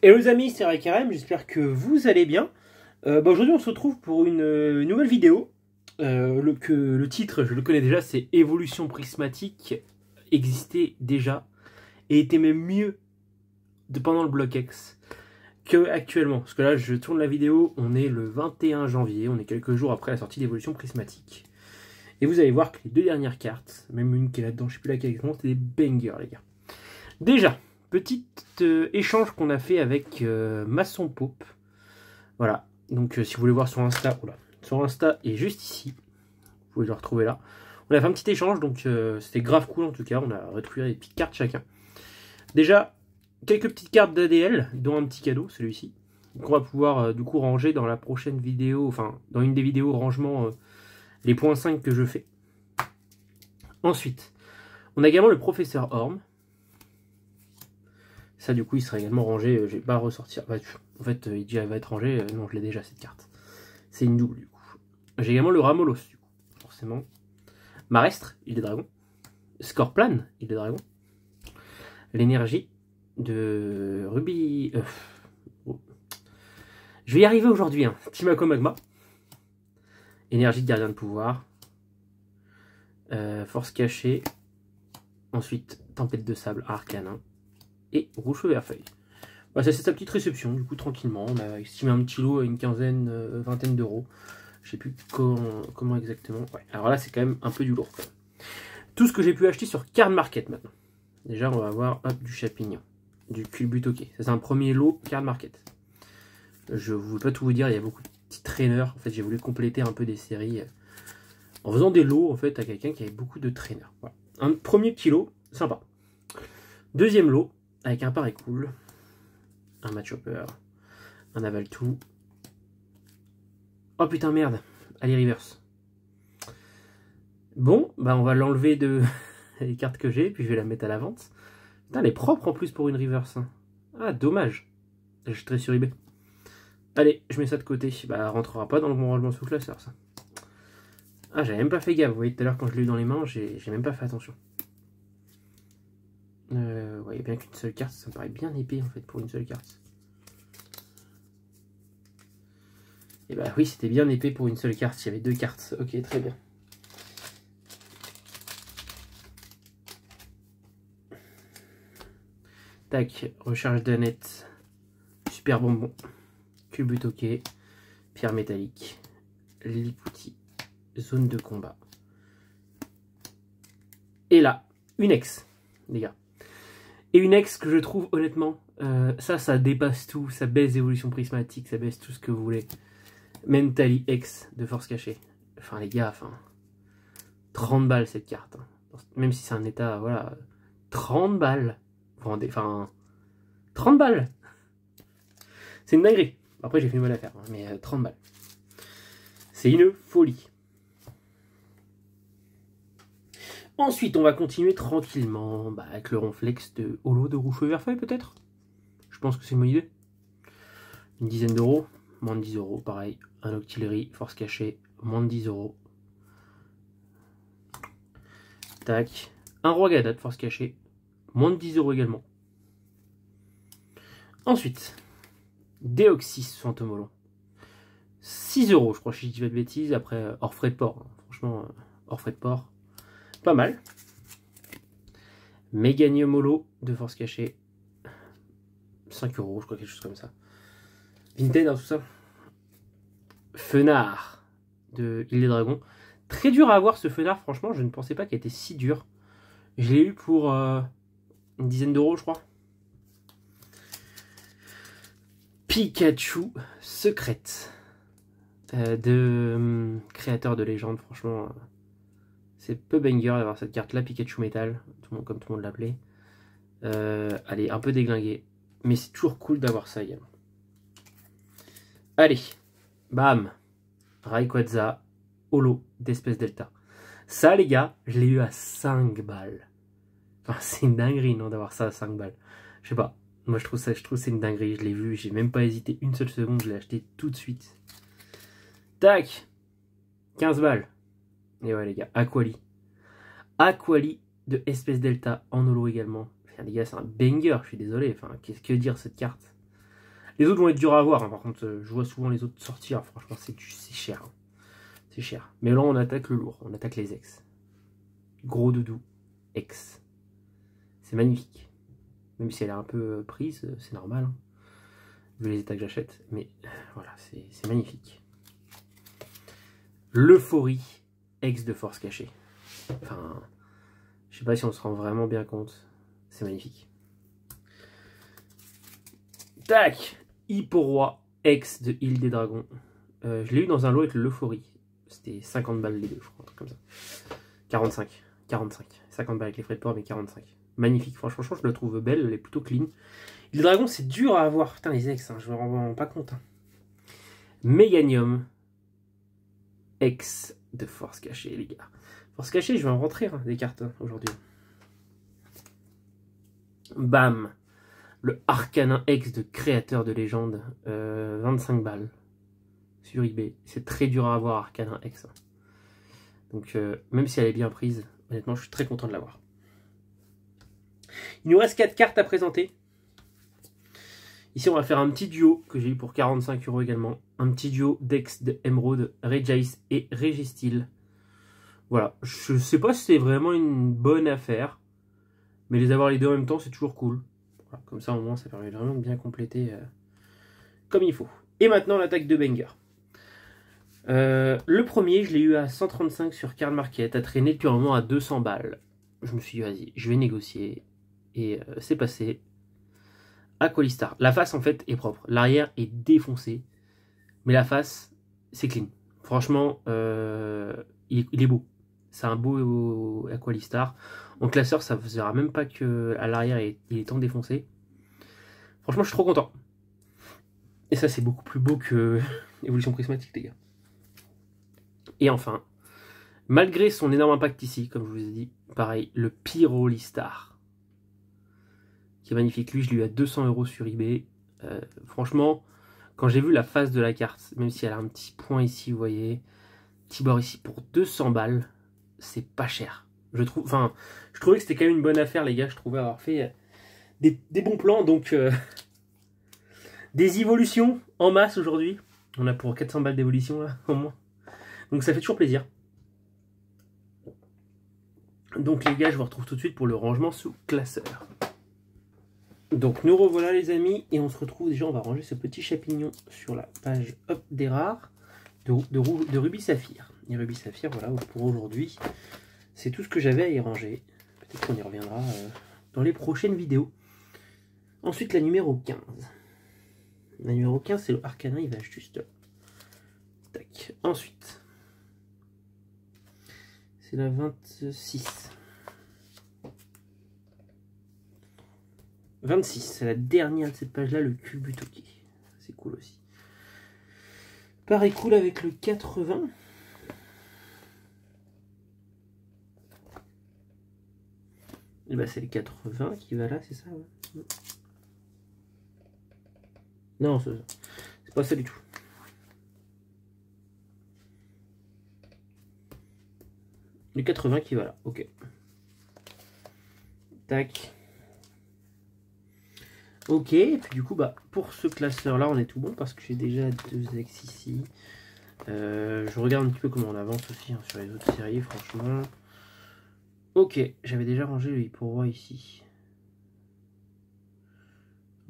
Hello les amis, c'est Raykarem, j'espère que vous allez bien. Aujourd'hui on se retrouve pour une nouvelle vidéo. Le titre, je le connais déjà, c'est Évolution prismatique existait déjà et était même mieux pendant le bloc X que actuellement. Parce que là je tourne la vidéo, on est le 21 janvier, on est quelques jours après la sortie d'Évolution prismatique. Et vous allez voir que les deux dernières cartes, même une qui est là-dedans, je sais plus laquelle exactement, c'était des bangers les gars. Déjà, petit échange qu'on a fait avec Masson Pope. Voilà, donc si vous voulez voir sur Insta, sur Insta est juste ici. Vous pouvez le retrouver là. On a fait un petit échange, donc c'était grave cool en tout cas. On a récupéré des petites cartes chacun. Déjà, quelques petites cartes d'ADL, dont un petit cadeau, celui-ci. Donc on va pouvoir du coup ranger dans la prochaine vidéo, enfin dans une des vidéos rangement les points 5 que je fais. Ensuite, on a également le professeur Orm. Ça du coup il sera également rangé, je vais pas ressortir. Bah, en fait il va être rangé, non je l'ai déjà cette carte. C'est une double du coup. J'ai également le Ramolos du coup, forcément. Marestre, il est dragon. Scorplan, il est dragon. L'énergie de Ruby. Je vais y arriver aujourd'hui, hein. Timako Magma. Énergie de gardien de pouvoir. Force cachée. Ensuite, tempête de sable, arcanin. Et rouge vert feuille. Bah, ça c'est sa petite réception, du coup tranquillement. On a estimé un petit lot à une quinzaine, vingtaine d'euros. Je sais plus comment exactement. Ouais. Alors là c'est quand même un peu du lourd quand même. Tout ce que j'ai pu acheter sur Card Market maintenant. Déjà on va avoir du Chapignon, du Culbutoke. Ça c'est un premier lot Card Market. Je ne voulais pas tout vous dire, il y a beaucoup de petits traîneurs. En fait j'ai voulu compléter un peu des séries en faisant des lots en fait à quelqu'un qui avait beaucoup de traîneurs. Voilà. Un premier petit lot, sympa. Deuxième lot, avec un paré cool, un match hopper, un aval tout. Oh putain merde, allez reverse. Bon, bah on va l'enlever de les cartes que j'ai, puis je vais la mettre à la vente. Putain, elle est propre en plus pour une reverse. Ah, dommage. J'achèterai sur eBay. Allez, je mets ça de côté. Bah, elle rentrera pas dans le bon rangement sous classeur, ça. Ah, j'avais même pas fait gaffe. Vous voyez, tout à l'heure, quand je l'ai eu dans les mains, j'ai même pas fait attention. Ouais, bien qu'une seule carte, ça me paraît bien épais, en fait, pour une seule carte. Et bah oui, c'était bien épais pour une seule carte. Il y avait deux cartes. Ok, très bien. Tac, recharge d'Annette. Super bonbon. Culbutoke. Pierre métallique. Lipouti. Zone de combat. Et là, une ex, les gars. Et une ex que je trouve honnêtement, ça dépasse tout. Ça baisse évolution prismatique, ça baisse tout ce que vous voulez. Mentally X de force cachée. Enfin les gars, 30 balles cette carte. Hein. Même si c'est un état, voilà, 30 balles. Enfin, 30 balles. C'est une dinguerie. Après j'ai fait une bonne affaire, hein, mais 30 balles. C'est une folie. Ensuite, on va continuer tranquillement avec le ronflex de Holo de Rouge Vert Feuille peut-être. Je pense que c'est une bonne idée. Une dizaine d'euros, moins de 10 euros, pareil. Un Octillerie, force cachée, moins de 10 euros. Tac. Un Roi Gada de force cachée, moins de 10 euros également. Ensuite, Déoxys Fantomolon. 6 euros, je crois, si je dis pas de bêtises. Après, hors frais de port. Hein. Franchement, hors frais de port. Pas mal. Méganium de force cachée. 5 euros, je crois, quelque chose comme ça. Vinted, hein, tout ça. Fenard de Île des Dragons. Très dur à avoir ce Fenard, franchement, je ne pensais pas qu'il était si dur. Je l'ai eu pour une dizaine d'euros, je crois. Pikachu secrète de créateur de légende, franchement. C'est peu banger d'avoir cette carte là, Pikachu Metal, comme tout le monde l'appelait. Elle est un peu déglinguée, mais c'est toujours cool d'avoir ça également. Allez, bam, Rayquaza, Holo d'espèce Delta. Ça les gars, je l'ai eu à 5 balles. Enfin, c'est une dinguerie non d'avoir ça à 5 balles. Je sais pas, moi je trouve c'est une dinguerie, je l'ai vu, j'ai même pas hésité une seule seconde, je l'ai acheté tout de suite. Tac, 15 balles. Et ouais les gars, Aquali. Aquali de espèce Delta en holo également. Enfin, les gars, c'est un banger, je suis désolé. Enfin, qu'est-ce que dire cette carte? Les autres vont être durs à avoir, hein. Par contre, je vois souvent les autres sortir. Franchement, c'est cher. Hein. C'est cher. Mais là, on attaque le lourd. On attaque les ex. Gros doudou. Ex. C'est magnifique. Même si elle est un peu prise, c'est normal. Hein, vu les états que j'achète. Mais voilà, c'est magnifique. L'euphorie ex de Force Cachée. Enfin, je sais pas si on se rend vraiment bien compte. C'est magnifique. Tac! Hipporoi ex de Île des Dragons. Je l'ai eu dans un lot avec l'euphorie. C'était 50 balles les deux, je crois, un truc comme ça. 45. 50 balles avec les frais de port, mais 45. Magnifique, franchement, je la trouve belle, elle est plutôt clean. Île des Dragons, c'est dur à avoir. Putain, les ex, hein, je me rends pas compte. Hein. Méganium ex de Force Cachée, les gars. Force Cachée, je vais en rentrer hein, des cartes aujourd'hui. Bam! Le Arcanin ex de Créateur de Légende. 25 balles. Sur eBay. C'est très dur à avoir, Arcanin ex. Donc, même si elle est bien prise, honnêtement, je suis très content de l'avoir. Il nous reste 4 cartes à présenter. Ici, on va faire un petit duo que j'ai eu pour 45 € également. Un petit duo d'ex de Emeraude, Regice et Registil. Voilà, je sais pas si c'est vraiment une bonne affaire, mais les avoir les deux en même temps, c'est toujours cool. Voilà, comme ça, au moins, ça permet vraiment de bien compléter comme il faut. Et maintenant, l'attaque de Banger. Le premier, je l'ai eu à 135 sur Card Market, à traîner depuis un moment à 200 balles. Je me suis dit, vas-y, je vais négocier. Et c'est passé. Aqualistar. La face, en fait, est propre. L'arrière est défoncé. Mais la face, c'est clean. Franchement, il est beau. C'est un beau Aqualistar. En classeur, ça ne se verra même pas qu'à l'arrière, il est tant défoncé. Franchement, je suis trop content. Et ça, c'est beaucoup plus beau que Évolution Prismatique, les gars. Et enfin, malgré son énorme impact ici, comme je vous ai dit, pareil, le Pyrolistar, qui est magnifique. Lui, je l'ai eu à 200 € sur eBay. Franchement, quand j'ai vu la face de la carte, même si elle a un petit point ici, vous voyez, petit bord ici, pour 200 balles, c'est pas cher. Je trouvais que c'était quand même une bonne affaire, les gars. Je trouvais avoir fait des bons plans, donc des évolutions en masse aujourd'hui. On a pour 400 balles d'évolution, là, au moins. Donc ça fait toujours plaisir. Donc les gars, je vous retrouve tout de suite pour le rangement sous classeur. Donc nous revoilà les amis, et on se retrouve déjà, on va ranger ce petit champignon sur la page hop, des rares de Rubis Saphir. Et Rubis Saphir, voilà, pour aujourd'hui, c'est tout ce que j'avais à y ranger. Peut-être qu'on y reviendra dans les prochaines vidéos. Ensuite la numéro 15. La numéro 15, c'est le Arcanin, il va juste... Tac. Ensuite, c'est la 26. 26, c'est la dernière de cette page-là, le Culbutoki. C'est cool aussi. Pareil cool avec le 80. Et bah c'est le 80 qui va là, c'est ça ouais. Non, c'est pas ça du tout. Le 80 qui va là, ok. Tac. Ok, et puis du coup, bah, pour ce classeur-là, on est tout bon parce que j'ai déjà 2 ex ici. Je regarde un petit peu comment on avance aussi hein, sur les autres séries, franchement. Ok, j'avais déjà rangé le Hipporoi ici.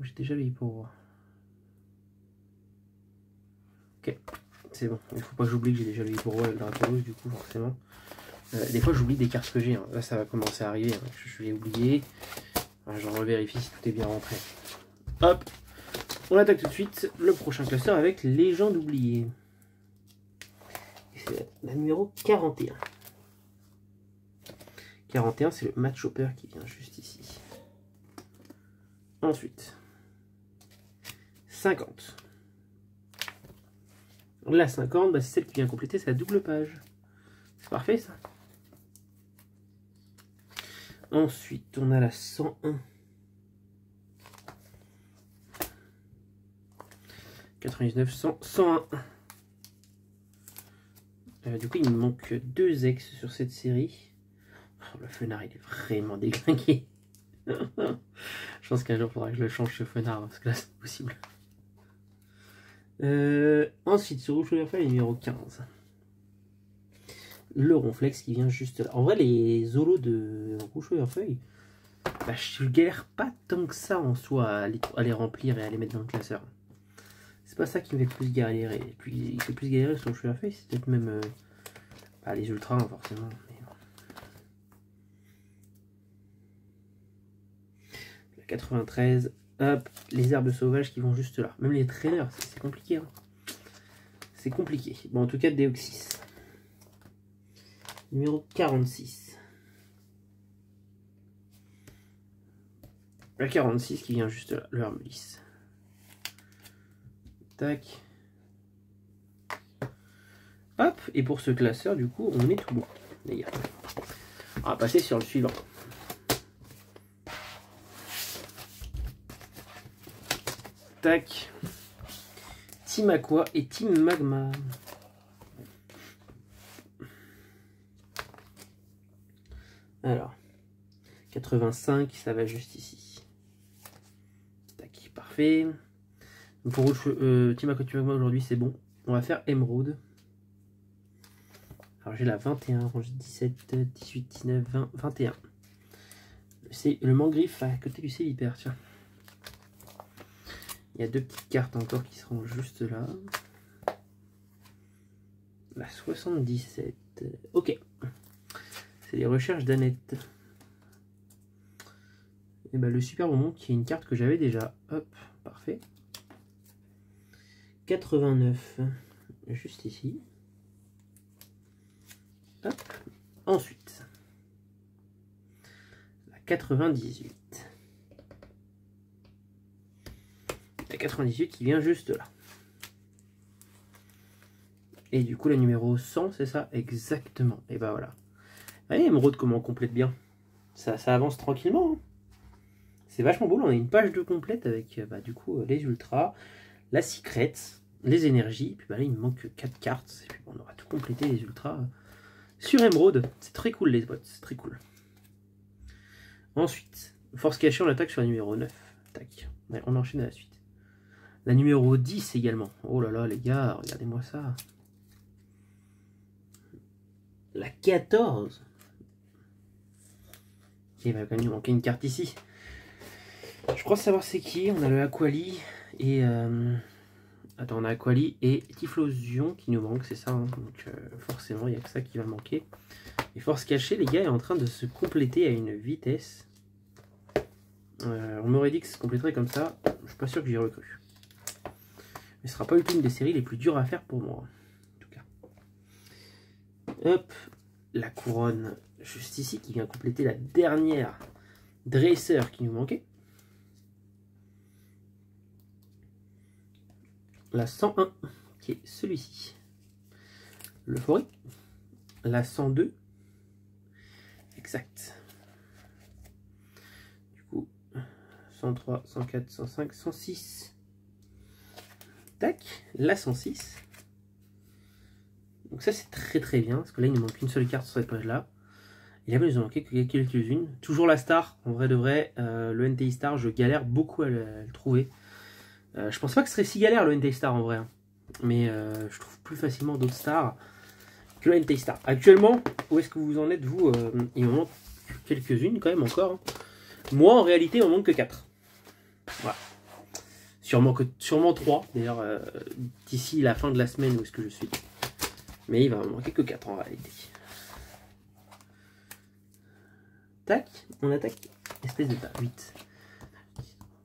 J'ai déjà le Hipporoi. Ok, c'est bon. Il faut pas que j'oublie que j'ai déjà le Hipporoi et le Dracolos, du coup, forcément. Des fois, j'oublie des cartes que j'ai. Hein. Là, ça va commencer à arriver. Hein. Je l'ai oublié. Je revérifie si tout est bien rentré. Hop, on attaque tout de suite le prochain classeur avec Légende oubliée. C'est la numéro 41. 41, c'est le Match Hopper qui vient juste ici. Ensuite, 50. La 50, bah, c'est celle qui vient compléter sa double page. C'est parfait ça. Ensuite, on a la 101. 99, 100, 101. Du coup, il me manque 2 ex sur cette série. Oh, le Fenard, il est vraiment déglingué. Je pense qu'un jour, il faudra que je le change ce Fenard, parce que là, c'est possible. Ensuite, sur Rouge Feuille, numéro 15. Le Ronflex qui vient juste là. En vrai, les holos de Rouge Feuille, bah, je galère pas tant que ça en soi à les remplir et à les mettre dans le classeur. C'est pas ça qui me fait plus galérer. Puis, fait plus galérer sur Rouge Feuille, c'est peut-être même les ultras, hein, forcément. Mais... La 93. Hop, les herbes sauvages qui vont juste là. Même les traîneurs, c'est compliqué. Hein. C'est compliqué. Bon, en tout cas, Deoxys. Numéro 46. La 46 qui vient juste là, le Hermelis. Tac. Hop, et pour ce classeur, du coup, on est tout bon, les gars. On va passer sur le suivant. Tac. Team Aqua et Team Magma. Alors, 85, ça va juste ici. Tac, parfait. Pour Team Aqua, Team Magma aujourd'hui, c'est bon. On va faire Émeraude. Alors j'ai la 21, rangée 17, 18, 19, 20, 21. C'est le Mangriffe à côté du Célibataire, tiens. Il y a deux petites cartes encore qui seront juste là. La 77. Ok. C'est les recherches d'Annette. Et ben le super moment qui est une carte que j'avais déjà. Hop, parfait. 89. Juste ici. Hop. Ensuite. La 98. La 98 qui vient juste là. Et du coup la numéro 100 c'est ça exactement. Et bah voilà. Allez Émeraude comment on complète bien. Ça avance tranquillement. Hein. C'est vachement beau. Là, on a une page de complète avec du coup les ultras, la secret, les énergies. Et puis bah, là il me manque 4 cartes. Et puis on aura tout complété les ultras sur Émeraude. C'est très cool les bots. C'est très cool. Ensuite, force cachée on attaque sur la numéro 9. Tac. Ouais, on enchaîne à la suite. La numéro 10 également. Oh là là les gars, regardez-moi ça. La 14. Il va quand même nous manquer une carte ici. Je crois savoir c'est qui. On a le Aquali et... Attends, on a Aquali et Typhlosion qui nous manque, c'est ça. Hein. Donc forcément, il n'y a que ça qui va manquer. Et force cachée, les gars, est en train de se compléter à une vitesse. On m'aurait dit que ça se compléterait comme ça. Je suis pas sûr que j'y recrue. Mais ce sera pas du tout une des séries les plus dures à faire pour moi. En tout cas. Hop. La couronne juste ici qui vient compléter la dernière dresseur qui nous manquait. La 101 qui est celui-ci. L'euphorie. La 102. Exact. Du coup, 103, 104, 105, 106. Tac. La 106. Donc ça c'est très très bien. Parce que là il nous manque une seule carte sur cette page là. Et là il nous en manquait quelques-unes. Toujours la star. En vrai de vrai. Le NTI Star je galère beaucoup à le trouver. Je pense pas que ce serait si galère le NT Star en vrai. Hein. Mais je trouve plus facilement d'autres stars que le NT Star. Actuellement, où est-ce que vous en êtes vous il me manque quelques-unes quand même encore. Hein. Moi en réalité il m'en manque que 4. Voilà. Sûrement 3 d'ailleurs d'ici la fin de la semaine où est-ce que je suis. Mais il va me manquer que 4 en réalité. Tac, on attaque. Espèce de 8.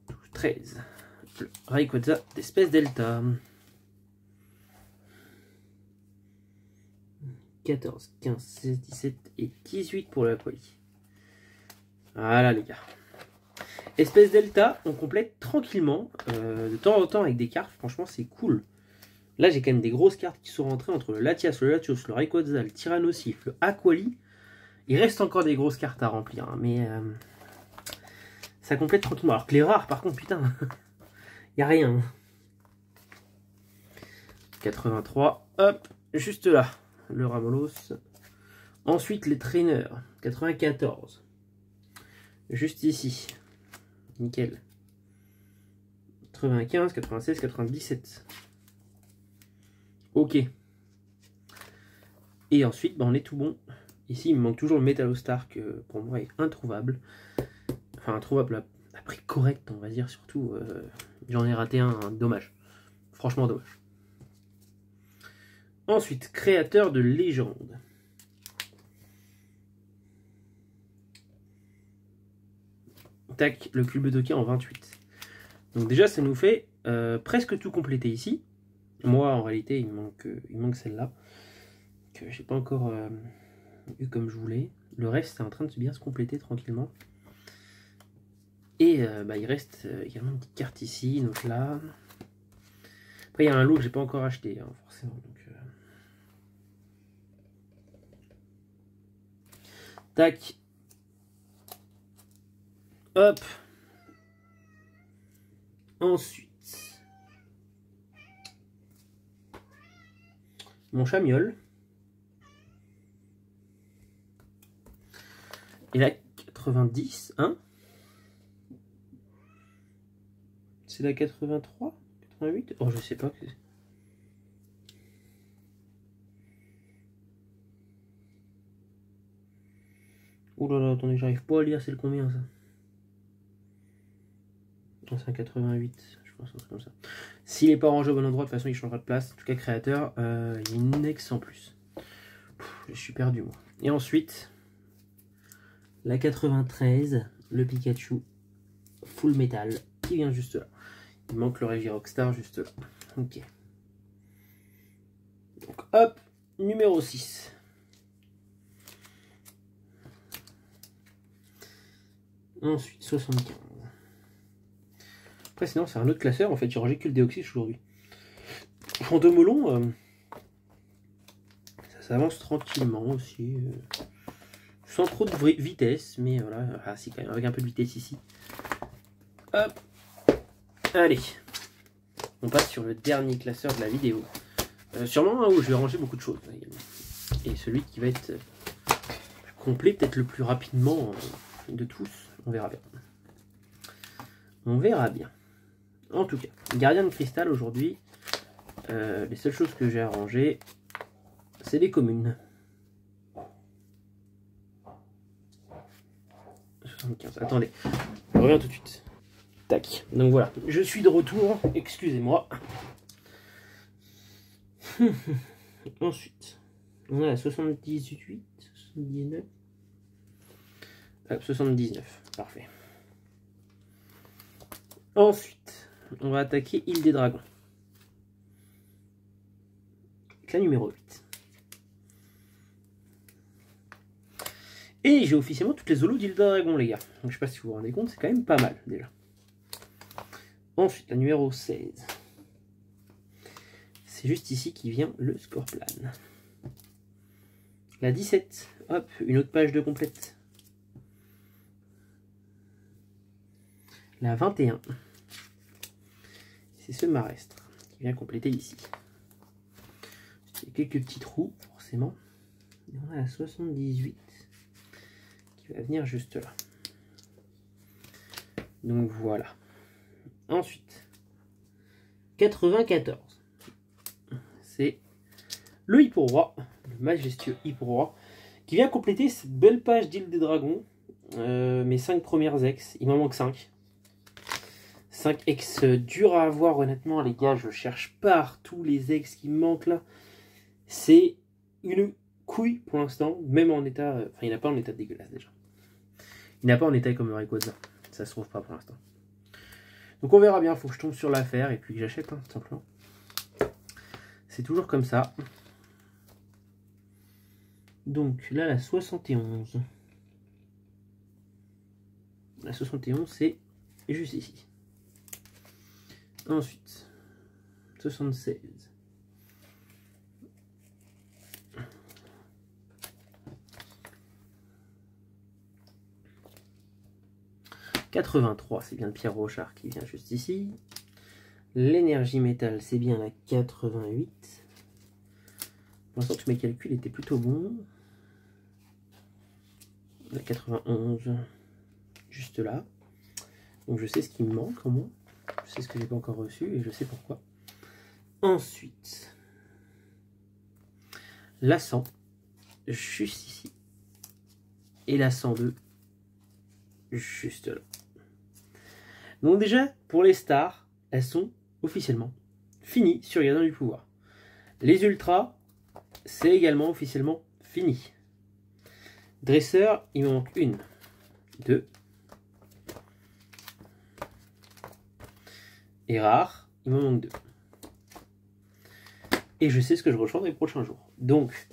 12, 13. Rayquaza d'espèce delta. 14, 15, 16, 17 et 18 pour le Aquali. Voilà les gars. Espèce delta, on complète tranquillement, de temps en temps avec des cartes, franchement c'est cool. Là j'ai quand même des grosses cartes qui sont rentrées entre le Latias, le Latios, le Rayquaza, le Tyrannosif, le Aquali. Il reste encore des grosses cartes à remplir, hein, mais ça complète tranquillement. Alors que les rares par contre, putain... Il n'y a rien. 83. Hop. Juste là. Le Ramolos. Ensuite, les traîneurs. 94. Juste ici. Nickel. 95, 96, 97. Ok. Et ensuite, on est tout bon. Ici, il me manque toujours le Metallostar que pour moi est introuvable. Enfin, introuvable à prix correct, on va dire. Surtout, j'en ai raté un, dommage. Franchement, dommage. Ensuite, créateur de légende. Tac, le Culbedoki en 28. Donc déjà, ça nous fait presque tout compléter ici. Moi, en réalité, il me manque celle-là. Que j'ai pas encore eu comme je voulais. Le reste, c'est en train de bien se compléter tranquillement. Et il reste également une petite carte ici, une autre là. Après, il y a un lot que j'ai pas encore acheté, hein, forcément. Donc, tac. Hop. Ensuite. Mon chamiol. Et la 90, hein? C'est la 83? 88? Oh, je sais pas. Ouh là là, attendez, j'arrive pas à lire, c'est le combien ça? Non, c'est un 88, je pense, un truc comme ça. S'il n'est pas rangé au bon endroit, de toute façon, il changera de place. En tout cas, créateur, il y a une index en plus. Je suis perdu, moi. Et ensuite, la 93, le Pikachu Full Metal, qui vient juste là. Il manque le Regirockstar juste là. Ok. Donc, hop, numéro 6. Ensuite, 75. Après, sinon, c'est un autre classeur. En fait, j'ai rangé que le Déoxys aujourd'hui. Fantomolon, ça s'avance tranquillement aussi. Sans trop de vitesse, mais voilà. Ah, si, quand même, avec un peu de vitesse ici. Hop. Allez. On passe sur le dernier classeur de la vidéo. Sûrement où je vais ranger beaucoup de choses également. Et celui qui va être complet, peut-être le plus rapidement de tous. On verra bien. On verra bien. En tout cas, gardien de cristal aujourd'hui. Les seules choses que j'ai à ranger, c'est les communes. 75. Attendez, je reviens tout de suite. Tac. Donc voilà, je suis de retour. Excusez-moi. Ensuite, on a la 78, 79. 79, parfait. Ensuite, on va attaquer Île des Dragons. Avec la numéro 8. Et j'ai officiellement toutes les holos d'Île des Dragons, les gars. Donc je sais pas si vous vous rendez compte, c'est quand même pas mal déjà. Ensuite, la numéro 16. C'est juste ici qui vient le Scorplan. La 17. Hop, une autre page de complète. La 21. C'est ce Marestre qui vient compléter ici. Il y a quelques petits trous, forcément. Et on a la 78 qui va venir juste là. Donc voilà. Ensuite, 94. C'est le Hipporoi, le majestueux Hipporoi, qui vient compléter cette belle page d'Île des Dragons. Mes 5 premières ex, il m'en manque 5. 5 ex durs à avoir, honnêtement, les gars. Je cherche partout les ex qui me manquent là. C'est une couille pour l'instant, même en état. Enfin, il n'a pas en état dégueulasse déjà. Il n'a pas en état comme le Rayquaza. Ça se trouve pas pour l'instant. Donc on verra bien, il faut que je tombe sur l'affaire et puis que j'achète, hein, tout simplement. C'est toujours comme ça. Donc là, la 71. La 71, c'est juste ici. Ensuite, 76. « 83, c'est bien le Pierre Rochard qui vient juste ici. L'énergie métal, c'est bien la 88. Pour l'instant, tous mes calculs étaient plutôt bons. La 91, juste là. Donc je sais ce qui me manque au moins. Je sais ce que j'ai pas encore reçu et je sais pourquoi. Ensuite, la 100, juste ici. Et la 102, juste là. Donc déjà, pour les stars, elles sont officiellement finies sur Gardien du Pouvoir. Les ultras, c'est également officiellement fini. Dresseur, il me manque une, deux. Et rare, il me manque deux. Et je sais ce que je reçois dans les prochains jours. Donc,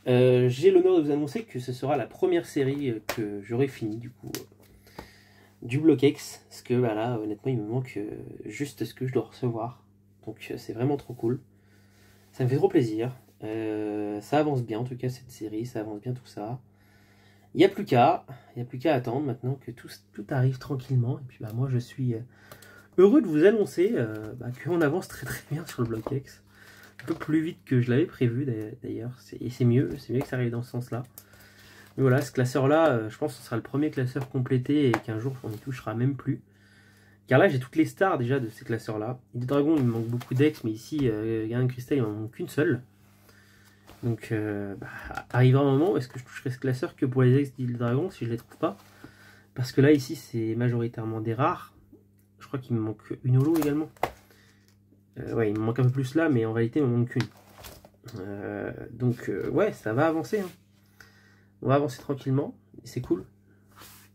j'ai l'honneur de vous annoncer que ce sera la première série que j'aurai fini du coup du Block-X. Parce que bah, là, honnêtement, il me manque juste ce que je dois recevoir. Donc, c'est vraiment trop cool. Ça me fait trop plaisir. Ça avance bien en tout cas cette série, ça avance bien tout ça. Il n'y a plus qu'à attendre maintenant que tout arrive tranquillement. Et puis bah, moi je suis heureux de vous annoncer qu'on avance très très bien sur le Block-X. Un peu plus vite que je l'avais prévu d'ailleurs. Et c'est mieux que ça arrive dans ce sens-là. Mais voilà, ce classeur-là, je pense que ce sera le premier classeur complété et qu'un jour on n'y touchera même plus. Car là j'ai toutes les stars déjà de ces classeurs-là. Des dragons, il me manque beaucoup d'ex, mais ici, Gardien de Cristal, il m'en manque qu'une seule. Donc, arrivera un moment où est-ce que je toucherai ce classeur que pour les ex d'Île Dragon si je les trouve pas. Parce que là, ici, c'est majoritairement des rares. Je crois qu'il me manque une holo également. Ouais, il me manque un peu plus là, mais en réalité, il me manque qu'une. Donc, ouais, ça va avancer. Hein. On va avancer tranquillement. Et c'est cool.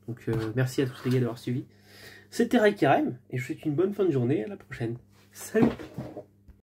Donc, merci à tous les gars d'avoir suivi. C'était Rai Karem. Et je vous souhaite une bonne fin de journée. À la prochaine. Salut!